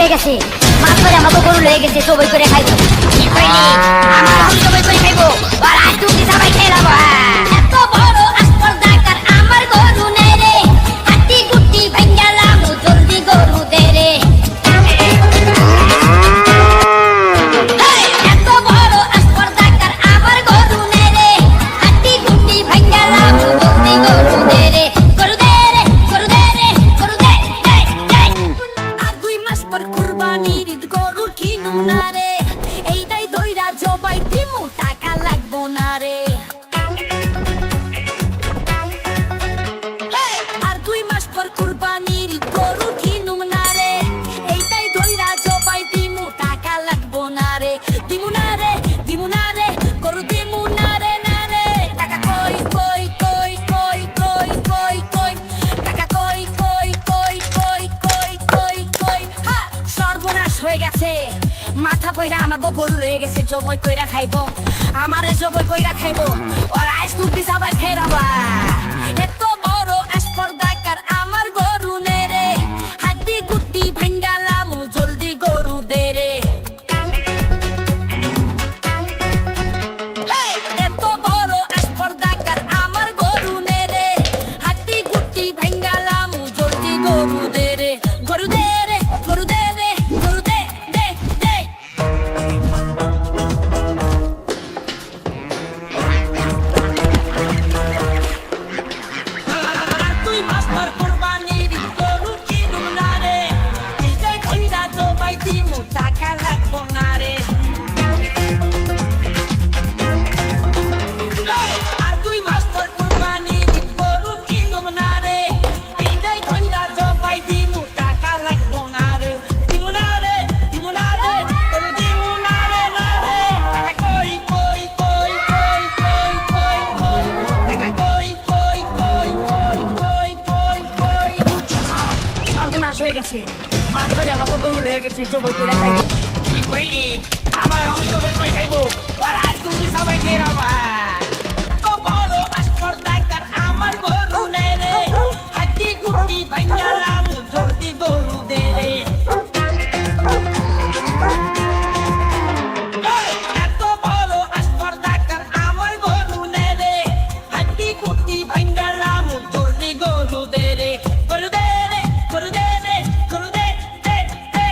হয়ে গেছে, মাছ করে আমাকে গরু লয়ে গেছে, সবাই করে খাইবো। কি কইলি? আমার আমি সবাই করে খাইবো, আর আজ তুমি সবাই খেলাবো। এত বড় আসপর্দাকার আমার গরু নেই রে, হাতি গুটি ভাঙ্গালাম জলদি গরু দে রে। এত বড় আসপর্দাকার আমার গরু নেই রে, হাতি গুটি ভাঙ্গালাম জলদি গরু দে রে। গরু দে রে, গরু দে রে, গরু দে দে দে। আর 2 মাস পর কুরবানির ঈদ গরু কিনুম না রে, এইটাই দইরা জবাই দিমু টাকা লাগবো না রে। আর 2 মাস পর কুরবানির ঈদ গরু কিনুম না রে, এইটাই দইরা জবাই দিমু টাকা লাগবো না রে। দিমু না রে, দিমু না রে, গরু দিমু না রে না রে। টাকা কই কই কই কই কই কই কই, টাকা কই কই কই কই কই কই কই। হা, সর্বনাশ হয়ে গেছে, মাথা কইরা আমার গরু রয়ে গেছে, জবই কইরা খাইবো, আমারে জবই কইরা খাইবো, আর আইস তুমি সবাই খেরাবা। এত বড় আসপর্দাকার আমার গরু নে রে, হাড্ডি গুটি ভাঙ্গালাম জলদি গরু দে রে। এত বড় আসপর্দাকার আমার গরু নে রে, হাড্ডি গুটি ভাঙ্গালাম জলদি গরু দে রে। গরু দে রে, গরু দে রে, গরু দে দে দে। আর 2 মাস পর কুরবানির ঈদ গরু কিনুম না রে, এইটাই কইরা জবাই দিমু টাকা লাগবো না রে। আর 2 মাস পর কুরবানির ঈদ গরু কিনুম না রে, এইটাই কইরা জবাই দিমু টাকা লাগবো না রে। দিমু না রে, দিমু না রে, গরু দিমু না রে না রে। টাকা কই কই কই কই কই কই কই, টাকা কই কই কই কই কই কই কই। সর্বনাশ হয়ে গেছে, মাছ ধরে আমাকে গরু রয়ে গেছে, জবই করে খাইবো। কি কইলি? আমার আমি সবাই করে খাইবো, আর আজ তুমি সবাই খেরাবা। এত বড় আসপর্দাকার আমার গরু নেই রে, হাড্ডি গুটি ভাঙ্গালাম জলদি গরু দে রে। এত বড় আসপর্দাকার আমার গরু নেই রে, হাড্ডি গুটি ভাঙ্গালাম জলদি গরু দে রে। গরু দে রে, গরু দে রে, গরু দে দে দে।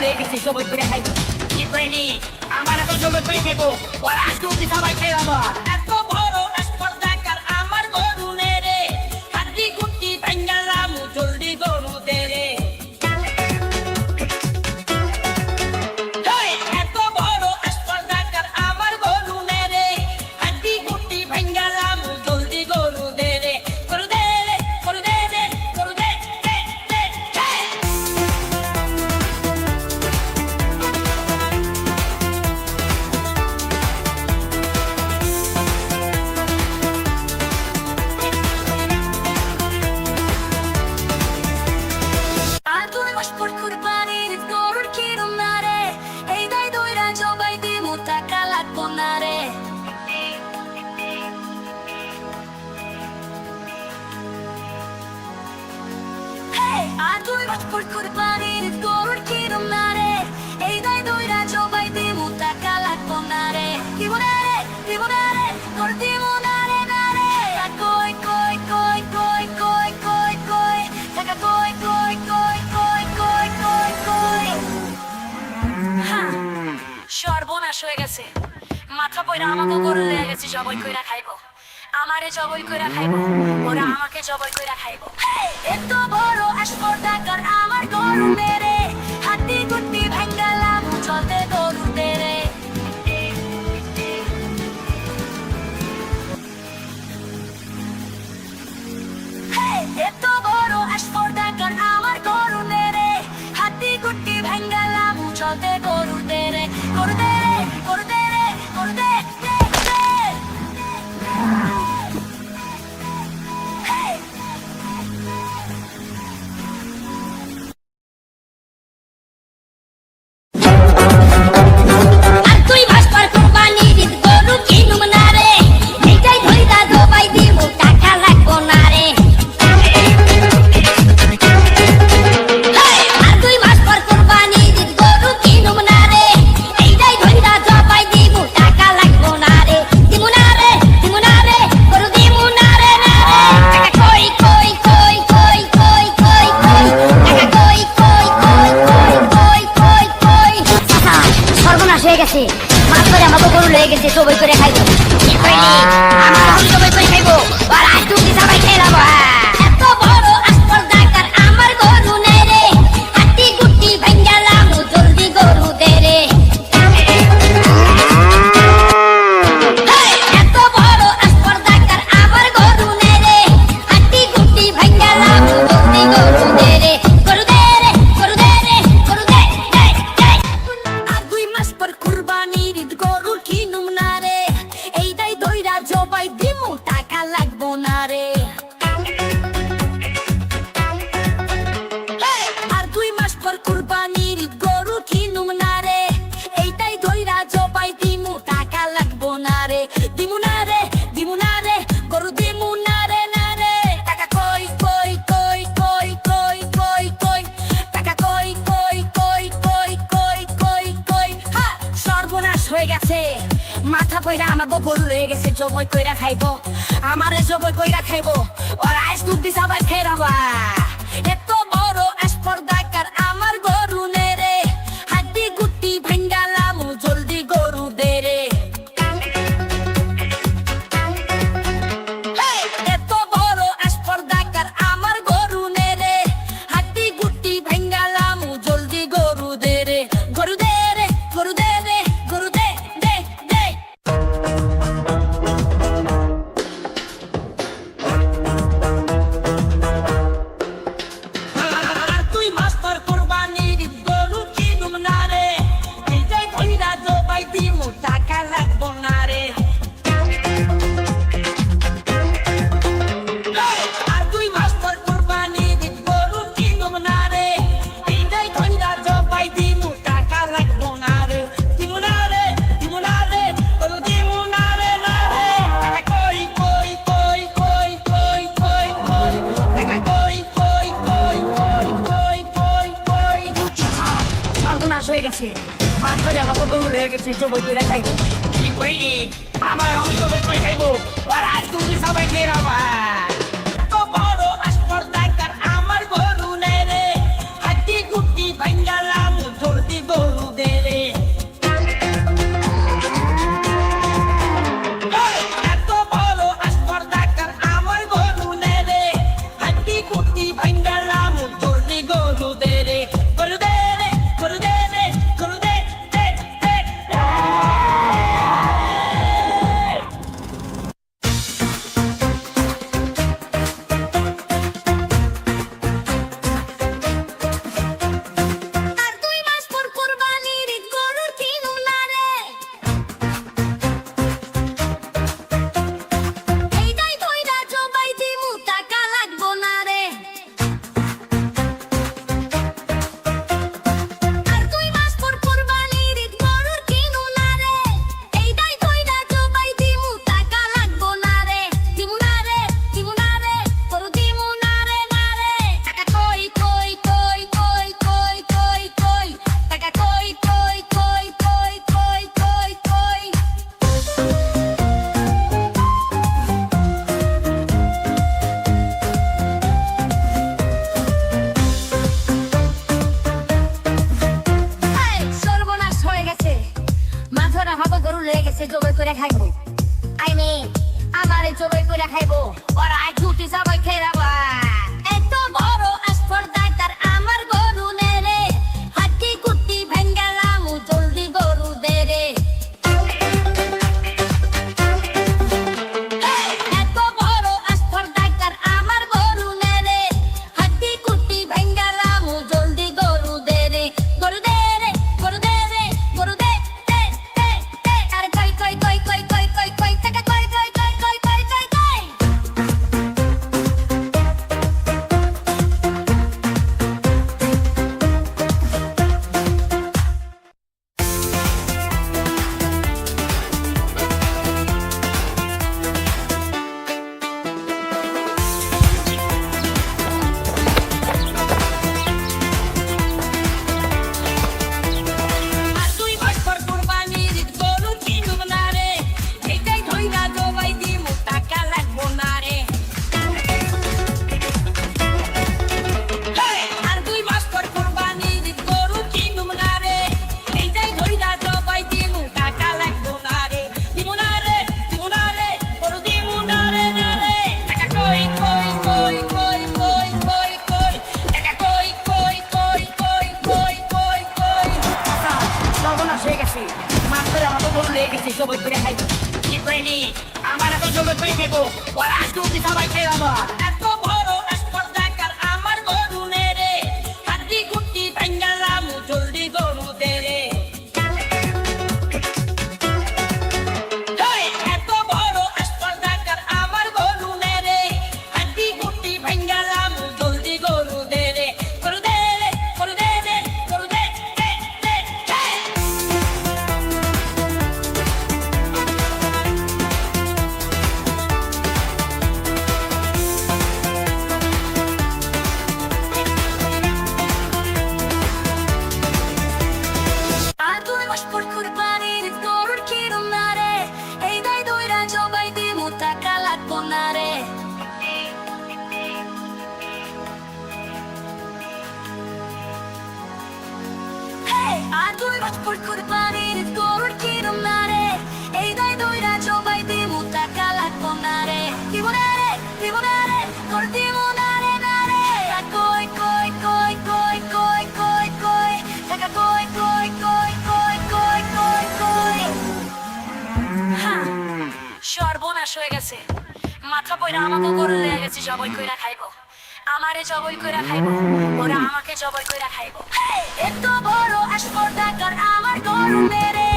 লয়ে গেছে সবাই করে খাইবো কি কইনি আমার এখন সবাই করে খাইবো ওরা তুমি সবাই খেলাম এত বড় স্পর্ধাকার আমার গরু নে রে হাড্ডি গুটি ভাঙ্গালাম জলদি গরু দে রে এত বড় স্পর্ধাকার আমার গরু নে রে হাড্ডি গুটি ভাঙ্গালাম জলদি গরু দে রে গরু দে রে গরু দে রে গরু দে দে দে আর তুই মাসপর কুরবানির গরুর কিরম না রে এই দাই দইরা জবাই দিমু টাকা লাগবো না রে আর তুই মাসপর কুরবানির গরুর কিরম না রে এই দাই দইরা জবাই দিমু টাকা লাগবো না রে দিব না রে দিব না রে তোর দিব না রে না রে আর কই কই কই কই কই কই কই টাকা কই কই কই কই কই কই কই হ্যাঁ সর্বনাশ হয়ে গেছে মাথা পয়রা আমাকে গরু লেগে গেছে জবাই কইরা খাইবো আমারে জবাই কইরা খাইবো ওরা আমাকে জবাই কইরা খাইবো এত বড় স্পর্ধাকার আমার গরু মেরে হাড্ডি গুটি ভাঙ্গালাম চলতে গরু দেরে এত বড় স্পর্ধাকার আমার গরু মেরে হাড্ডি গুটি ভাঙ্গালাম চলতে গরু দেরে গরু দেরে গরু দেরে গরু দে দে দে আর তুই ভাসপার কুরবানির গরু কিনুম না রে এইটাই ধইরা জবাই দিমু টাকা লাগবো না রে আর তুই ভাসপার কুরবানির গরু কিনুম না রে এইটাই ধইরা জবাই দিমু টাকা লাগবো না রে দিমু না রে দিমু না রে গরু দিমু না রে না রে টাকা কই কই কই কই কই কই কই টাকা কই কই কই কই কই কই কই সর্বনাশ হয়ে গেছে মাছ করে আমাকে গরু লয়ে গেছে সবাই করে খাইবো কি কইনি আমার এখন সবাই করে খাইবো আর আজ তুমি সবাই খেলাম এত বড় স্পর্ধাকার আমার গরু নে রে হাড্ডি গুটি ভাঙ্গালাম জলদি গরু দে রে এত বড় স্পর্ধাকার আমার গরু নে রে হাড্ডি গুটি ভাঙ্গালাম জলদি গরু দে রে গরু দে রে গরু দে রে গরু দে দে দে আর দুই মাস পর কুরবানির গরু কিনুম না রে এইটাই দইরা জবাই দিমু টাকা লাগবো না রে আর দুই মাস পর কুরবানির গরু কিনুম না রে এইটাই দইরা জবাই দিমু টাকা লাগবো না রে দিমু না রে দিমু না রে গরু দিমু না রে না রে টাকা কই কই কই কই কই কই কই টাকা কই কই কই কই কই কই কই হ্যাঁ সর্বনাশ হয়ে গেছে মাথা পয়রা আমাকে গরু লয়ে গেছে জবাই কইরা খাইবো আমারে জবাই কইরা খাইবো আর আজ তুমি সবাই খেরাবা এত বড় স্পর্ধাকার আমার গরু নে রে হাড্ডি গুটি ভাঙ্গালাম জলদি গরু দে রে এত বড় স্পর্ধাকার আমার গরু নে রে হাড্ডি গুটি ভাঙ্গালাম জলদি গরু দে রে গরু দে রে গরু দে রে গরু দে দে দে আর তুই মাস্টার কুরবানির গরু কিনুম না রে এইটাই ধইরা জবাই দিমু টাকা লাগবো না রে আর তুই মাস্টার কুরবানির গরু কিনুম না রে এইটাই ধইরা জবাই দিমু টাকা লাগবো না রে দিমু না রে দিমু না রে গরু দিমু না রে না রে টাকা কই কই কই কই কই কই কই টাকা কই কই কই কই কই কই কই সর্বনাশ হয়ে গেছে মাছ করে আমাকে গরু লয়ে গেছে জবাই কইরা খাইবো কি কইনি আমার অঙ্ক কই খাইবো আর আজ তুমি সবাই খেলাবা তো বড় স্পর্ধাকার আমার গরু নে রে হাড্ডি গুটি ভাঙ্গালাম জলদি কুটি ভাঙ্গালাম জলদি গরু দে রে গরু দে রে গরু দে রে গরু দে দে দে আর 2 মাস পর কুরবানির ঈদ গরুর কিনুম না রে এইটাই ধইরা জবাই দিমু টাকা লাগবো না রে আর 2 মাস পর কুরবানির ঈদ গরুর কিনুম না রে এইটাই ধইরা জবাই দিমু টাকা লাগবো না রে দিমু না রে গরু দিমু না রে টাকা কই কই কই কই কই কই কই টাকা কই কই কই কই কই কই কই এই সর্বনাশ হয়ে গেছে মাথরা হব গরু লেগে গেছে জবাই করে খাইবো আইনে আমারে জবাই করে খাইবো ওরা আই ছুটি সবাই খেলাবো এত বড় আসপর্দাটার আমার গরু নে রে হাতি কুটি ভেঙ্গালাম জলদি গরু দে রে এত বড় আসপর্দাটার আমার গরু নে রে হাতি কুটি ভেঙ্গালাম জলদি গরু দে রে গরু দে রে গরু দে রে গরু দে দে দে দে আর কই কই কই কই কই কই কই টাকা কই কই কই কই কই কই কই আর 2 মাস পর কুরবানির ঈদ গরু কিনুম না রে এইটাই ধইরা জবাই দিমু টাকা লাগবো না রে আর 2 মাস পর কুরবানির ঈদ গরু কিনুম না রে এইটাই ধইরা জবাই দিমু টাকা লাগবো না রে দিমু না রে গরু দিমু না রে টাকা কই কই কই কই কই কই কই টাকা কই কই কই কই কই কই কই সর্বনাশ হয়ে গেছে মাত্র আমার গরু লেগে গেছে সবাই করে খাইবো কি কইনি আমার তো সবাই করে খাইবো ওরা আসতে সবাই খাইবো এত বড় আসপর্দাকার আমার গরু নে রে হাতি কুটি ভাঙ্গালাম জলদি গরু দে রে এত বড় আসপর্দাকার আমার গরু নে রে হাতি কুটি ভাঙ্গালাম জলদি গরু দে রে গরু দে রে গরু দে রে গরু দে দে দে দে আর 2 মাস পর কুরবানির ঈদ গরুর কিনুম না রে এইটাই ধইরা জবাই দিমু টাকা লাগবো না রে আর 2 মাস পর কুরবানির ঈদ গরুর কিনুম না রে এইটাই ধইরা জবাই দিমু টাকা লাগবো না রে দিমু না রে গরু দিমু না রে টাকা কই কই কই কই কই কই কই টাকা কই কই কই কই কই কই কই হ্যাঁ সর্বনাশ হয়ে গেছে মাথা পয়রা আমাকে গরু লেগে গেছে জবাই কইরা খাইবো আমারে জবাই কইরা খাইবো ওরা আমাকে জবাই কইরা খাইবো এত বড় আসপর্দাকার আমার গরু মেরে